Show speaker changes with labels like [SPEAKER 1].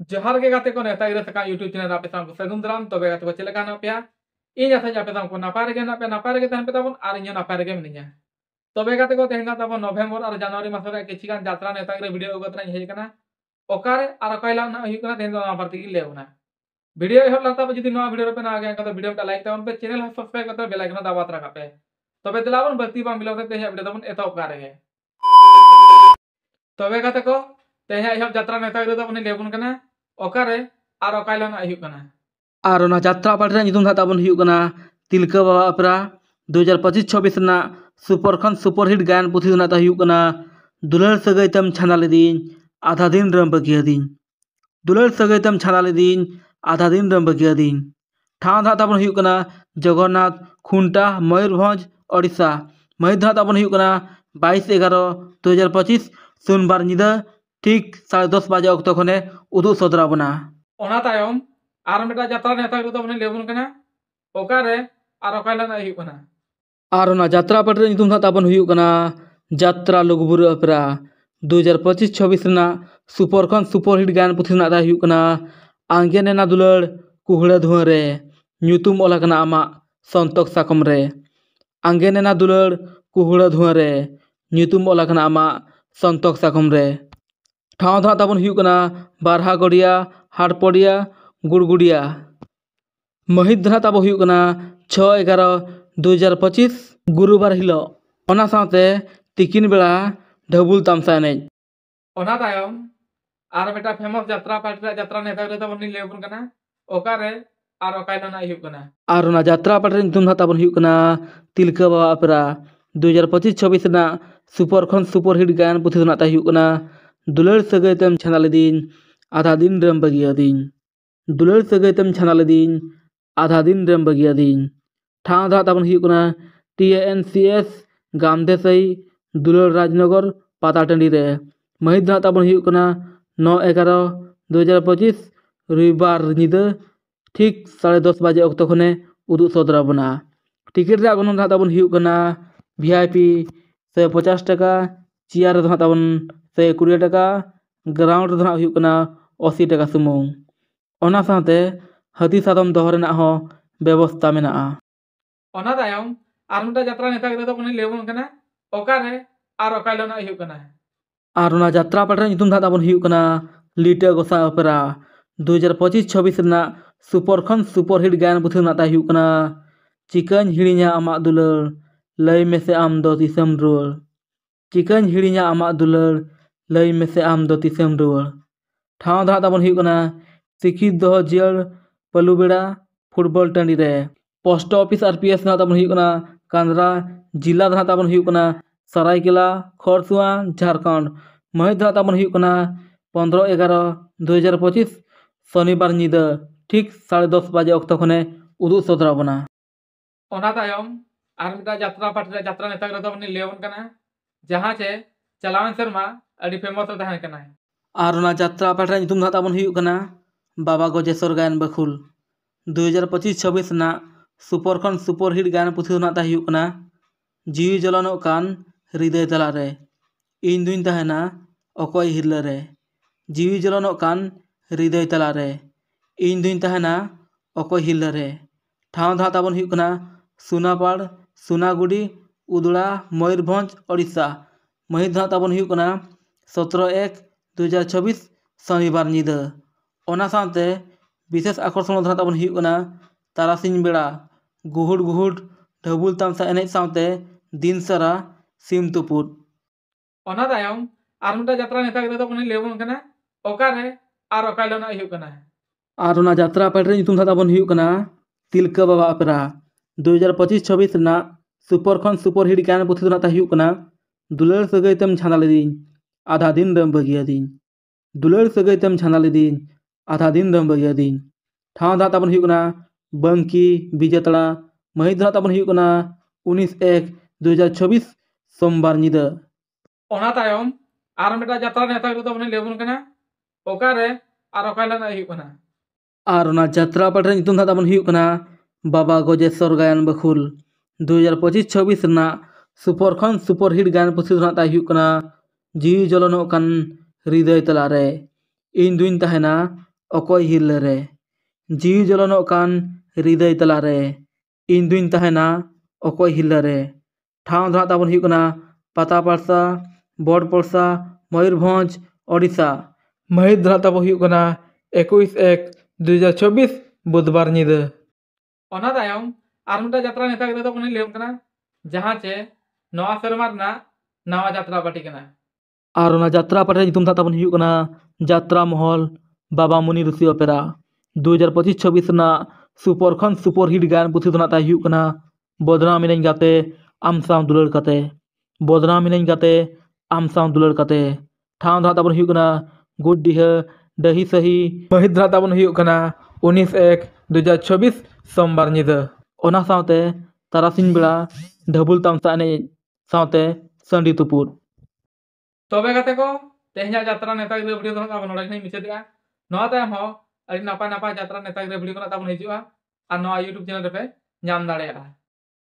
[SPEAKER 1] जोहार के गाते को नेता गिरे सका यूट्यूब चैनल आपे साम को सगुन दाराम तबे गाते को चलेगा ना पे इन आसा आपे साम को नापाय गे ना पे नापाय गे तहन पे ताबन आर इन नापाय गे मिनिया तबे गाते को तेहना ताबन नवंबर और जनवरी मास रे किछि गान यात्रा नेता गिरे वीडियो उगत ना हेज कना ओकारे आर कयला ना हुई कना तेहन ना पार्टी की लेवना वीडियो एहब लाता जदि नवा वीडियो पे ना आगे कदा वीडियो टा लाइक ताबन पे चैनल सब्सक्राइब करते बेल आइकन दाबा रखा पे तबे दिलावन बत्ती बा मिलाते तेहे वीडियो ताबन एतो कारे गे तबे गाते को तेहे एहब यात्रा नेता गिरे ताबन लेबन कना ओकारे आर कयला ना हुई कना
[SPEAKER 2] और यात्रा पार्टी नितुम ताबन हुई कना तिलका बाबा अपरा 2025-26 ना सुपरखन सुपरहिट गायन पुथी नाता हुई कना दुलर सगैतम छाना लेदीन आधा दिन रम बगिया दिन दुलर सगैतम छाना लेदीन आधा दिन रम बगिया दिन ठाव धा ताबन हुई कना जगन्नाथ खुंटा मयूरभंज ओडिशा मही धा ताबन हुई कना 22/11/2025 सोमवार निदा ठीक 10:30 बजे अक्तो खने उदु सदरा बना
[SPEAKER 1] ओना तायम आर मेटा यात्रा नेता गिरे ताबन लेबन कना ओकारे आर कयला ना हुई कना
[SPEAKER 2] और यात्रा पार्टी नितुम ताबन हुई कना यात्रा लुगबुरु अपरा 2025-26 ना सुपरखन सुपरहिट गायन पुथी नाता हुई कना आंगे नेना दुलर कुहड़ा धुआ रे ᱧᱩᱛᱩᱢ ᱚᱞ ᱟᱠᱟᱱᱟ ᱟᱢᱟᱜ ᱥᱚᱱᱛᱚᱠ ᱥᱟᱠᱟᱢ ᱨᱮ ᱟᱸᱜᱮ ᱱᱮᱱᱟ ᱫᱩᱞᱟᱹᱲ ᱠᱩᱦᱩᱲᱟᱹ ᱫᱷᱩᱣᱟᱹ ᱨᱮ ᱧᱩᱛᱩᱢ ᱚᱞ ᱟᱠᱟᱱᱟ ᱟᱢᱟᱜ ᱥᱚᱱᱛᱚᱠ ᱥᱟᱠᱟᱢ ᱨᱮ ᱴᱷᱟᱶ ᱫᱚ ᱛᱟᱵᱚᱱ ᱦᱩᱭᱩᱜ ᱠᱟᱱᱟ ᱵᱟᱨᱦᱟᱜᱚᱲᱤᱭᱟ ᱦᱟᱴᱯᱚᱲᱤᱭᱟ ᱜᱩᱲᱜᱩᱲᱤᱭᱟ ᱢᱟᱹᱦᱤᱛ ᱫᱚ ᱛᱟᱵᱚ ᱦᱩᱭᱩᱜ ᱠᱟᱱᱟ 6/11/2025 गुरुवार हिलोग ओना साथे तिकिन बेला ढबुल तामसा एनेज
[SPEAKER 1] ओना तायम आर मेटा फेमस यात्रा पार्टी यात्रा नेता गिरे ताबन लेबन कना ओकारे आर कयला ना हुई कना
[SPEAKER 2] और यात्रा पार्टी नितुम ताबन हुई कना तिलका बाबा अपरा 2025-26 ना सुपरखन सुपरहिट गायन पुथी नाता हुई कना दुलर सगैतम छाना लेदीन आधा दिन रम बगिया दिन दुलर सगैतम छाना लेदीन आधा दिन रम बगिया दिन ठाव धा ताबन हुई कना TNCS गामदेसई दुलर राजनगर पाताटंडी रे मही धा ताबन हुई कना 9/11/2025 रविवार निदा ठीक 10:30 बजे अक्तो खने उदु सदरा बना टिकट रे गनम धा ताबन हुई कना VIP 150 टाका चेयर धा ताबन 120 टाका ग्राउंड धा हुई कना 80 टाका सुमुंग ओना साथे हाथी सादम दोह रेना हो व्यवस्था मेना
[SPEAKER 1] ओना तायम आर मेटा यात्रा नेता गिरे ताबन लेबन कना ओकारे आर कयला ना हुई कना
[SPEAKER 2] और यात्रा पार्टी नितुम धा ताबन हुई कना लिटा गोसा अपरा 2025-26 ना सुपरखन सुपरहिट गायन पुथी नाता हुई कना चिकन हिड़िया आमा दुलर लय में से आम दो तिसम रुअल चिकन हिड़िया आमा दुलर लय में से आम दो तिसम रुअल ठाव धा ताबन हुई कना सिखी दह जियर पलुबेड़ा फुटबॉल टंडी रे पोस्ट ऑफिस RPS धा ताबन हुई कना कांद्रा जिला धा ताबन हुई कना सरायकेला खरसुआ झारखंड मही धा ताबन हुई कना 15/11/2025 शनिवार निदा ठीक 10:30 बजे अक्तो खने उदु सदरा बना
[SPEAKER 1] ओना तायम आर मेटा यात्रा पार्टी यात्रा नेता गिरे ताबन लेबन कना जहां चे चलावन शर्मा अडी फेमस तहन कना
[SPEAKER 2] और यात्रा पार्टी नितुम धा ताबन हुई कना बाबा गजेश्वर गायन बखुल 2025-26 ना सुपरखन सुपरहिट गायन पुथी नाता हुई कना जीवी जलन कान हृदय तला रे इन दुइन तहना अकय हिरला रे जीवी जलन कान हृदय तला रे इन दुइन तहना अकय हिरला रे ठाव धा ताबन हुई कना सुनापाड़ सुनागुड़ी उदड़ा मयूरभंज ओडिशा मही धा ताबन हुई कना 17/1/2026 शनिवार निदा ओना साथे विशेष आकर्षण धा ताबन हुई कना तारासिंह बेड़ा गुहुड़ गुहुड़ ढबुल तामसा एनेज साथे दिन सारा सिम तुपुर
[SPEAKER 1] ओना तायम आर मेटा यात्रा नेता गिरे ताबन लेबन कना ओकारे आर कयला ना हुई कना
[SPEAKER 2] और यात्रा पार्टी नितुम ताबन हुई कना तिलका बाबा अपरा 2025-26 ना सुपरखन सुपरहिट गायन पुथी नाता हुई कना दुलर सगैतम छाना लेदीन आधा दिन रम बगिया दिन दुलर सगैतम छाना लेदीन आधा दिन रम बगिया दिन ठाव धा ताबन हुई कना बंकी बिजतड़ा मही धा ताबन हुई कना 19/1/2026 सोमवार निदा
[SPEAKER 1] ओना तायम आर मेटा यात्रा नेता गिरे ताबन लेबन कना ओकारे आर कयला ना हुई कना
[SPEAKER 2] और यात्रा पार्टी नितुम धा ताबन हुई कना बाबा गजेश्वर गायन बखुल 2025-26 ना सुपरखन सुपरहिट गायन पुथी नाता हुई कना जीवी जलन कान हृदय तला रे ᱤᱧ ᱫᱩᱧ ᱛᱟᱦᱮᱱᱟ ᱚᱠᱚᱭ ᱦᱤᱨᱞᱟᱹ ᱨᱮ, ᱡᱤᱣᱤ ᱡᱚᱞᱚᱱᱚᱜ ᱠᱟᱱ ᱦᱨᱤᱫᱚᱭ ᱛᱟᱞᱟᱨᱮ, ᱤᱧ ᱫᱩᱧ ᱛᱟᱦᱮᱱᱟ ᱚᱠᱚᱭ ᱦᱤᱨᱞᱟᱹ ᱨᱮ। ᱴᱷᱟᱶ ᱫᱚ ᱦᱟᱸᱜ ᱛᱟᱵᱚᱱ ᱦᱩᱭᱩᱜ ᱠᱟᱱᱟ ᱯᱟᱛᱟᱯᱟᱲᱥᱟ, ᱵᱚᱲᱯᱚᱲᱥᱟ, ᱢᱚᱭᱩᱨᱵᱷᱚᱸᱡᱽ, ᱳᱰᱤᱥᱟ। ᱢᱟᱹᱦᱤᱛ ᱫᱚ ᱦᱟᱸᱜ ᱛᱟᱵᱚᱱ ᱦᱩᱭᱩᱜ ᱠᱟᱱᱟ 21/1/2024 ᱵᱩধᱵᱟᱨ ᱧᱤᱫᱟᱹ। ᱚᱱᱟ ᱛᱟᱭᱚᱢ ᱟᱨ ᱢᱤᱫᱴᱟᱝ ᱡᱟᱛᱨᱟ ᱱᱮᱛᱟ ᱜᱤᱫᱽᱨᱟᱹ ᱛᱟᱵᱚᱱ ᱞᱟᱹᱭᱟᱢ ᱠᱟᱱᱟ, ᱡᱟᱦᱟᱸ ᱪᱮ ᱱᱚᱣᱟ ᱥᱮᱨᱢᱟ ᱨᱮᱱᱟᱜ ᱱᱟᱣᱟ ᱡᱟᱛᱨᱟ ᱯᱟর্টি ᱠᱟᱱᱟ। ᱟᱨ ᱚᱱᱟ ᱡᱟᱛᱨᱟ ᱯᱟর্টি ᱨᱮᱭᱟᱜ ᱧᱩᱛᱩᱢ ᱫᱚ ᱛᱟᱵᱚᱱ ᱦᱩᱭᱩᱜ ᱠᱟᱱᱟ ᱡᱟᱛᱨᱟ ᱢᱚᱦᱚᱞ ᱵᱟᱵᱟ ᱢᱩᱱᱤ ᱨᱩᱥᱤ ᱚᱯᱮᱨᱟ। 2025-26 ᱨᱮᱱᱟᱜ ᱥᱩᱯᱚᱨ ᱠᱷᱚᱱ ᱥᱩᱯᱚᱨ ᱦᱤᱴ ᱜᱟᱭᱟᱱ ᱯᱩᱛᱷᱤ ᱫᱚ ᱱᱟᱜ ᱛᱟᱭ ᱦᱩᱭᱩᱜ ᱠᱟᱱᱟ ᱵᱚᱫᱱᱟᱢ ᱢᱤᱱᱟᱹᱧ ᱜᱟᱛᱮ ᱟᱢ ᱥᱟᱶ ᱫᱩᱞᱟᱹᱲ ᱠᱟᱛᱮ। ᱵᱚᱫᱱᱟᱢ ᱢᱤᱱᱟᱹᱧ ᱜᱟᱛᱮ ᱟᱢ ᱥᱟᱶ ᱫᱩᱞᱟᱹᱲ ᱠᱟᱛᱮ। ᱴᱷᱟᱶ ᱫᱚ ᱦᱟᱸᱜ ᱛᱟᱵᱚᱱ ᱦᱩᱭᱩᱜ ᱠᱟᱱᱟ ᱜᱩᱰᱰᱤᱦᱟᱹ ᱰᱟᱹᱦᱤ ᱥᱟᱹᱦᱤ। ᱢᱟᱹᱦᱤᱛ ᱫᱚ ᱦᱟᱸᱜ ᱛᱟᱵᱚᱱ ᱦᱩᱭᱩᱜ ᱠᱟᱱᱟ 19/1/2024 ᱥᱳᱢᱵᱟᱨ ᱧᱤᱫᱟᱹ। ᱚᱱᱟ ᱥᱟᱶᱛᱮ ᱛᱟᱨᱟᱥᱤᱧ ᱵᱮᱲᱟ ᱰᱷᱟᱵᱩᱞ ᱛᱟᱢᱥᱟ ᱮᱱᱮᱡ ᱥᱟᱶᱛᱮ ᱥᱟᱺᱰᱤ ᱛᱩᱯᱩᱫ। ᱛᱚᱵᱮ ᱜᱟᱛᱮ ᱠᱚ ᱛᱮᱦᱮᱧᱟᱜ ᱡᱟᱛᱨᱟ ᱱᱮᱛᱟ ᱜᱤᱫᱽᱨᱟᱹ ᱵᱷᱤᱰᱤᱭᱳ ᱫᱚ ᱦᱟᱸᱜ ᱱᱚᱰᱮ ᱜᱮᱞᱤᱧ ᱢᱩᱪᱟᱹᱫᱮᱜᱼᱟ। ᱱᱚᱣᱟ ᱛᱟᱭᱚᱢ ᱦᱚᱸ ᱟᱹᱰᱤ ᱱᱟᱯᱟᱭ ᱡᱟᱛᱨᱟ ᱱᱮᱛᱟ ᱜᱤᱫᱽᱨᱟᱹ ᱵᱷᱤᱰᱤᱭᱳ ᱠᱚ ᱛᱟᱵᱚᱱ ᱦᱤᱡᱩᱜᱼᱟ, ᱟᱨ ᱱᱚᱣᱟ ᱤᱭᱩᱴᱩᱵ ᱪᱮᱱᱮᱞ ᱨᱮᱯᱮ ᱧᱟᱢ ᱫᱟᱲᱮᱭᱟᱜᱼᱟ।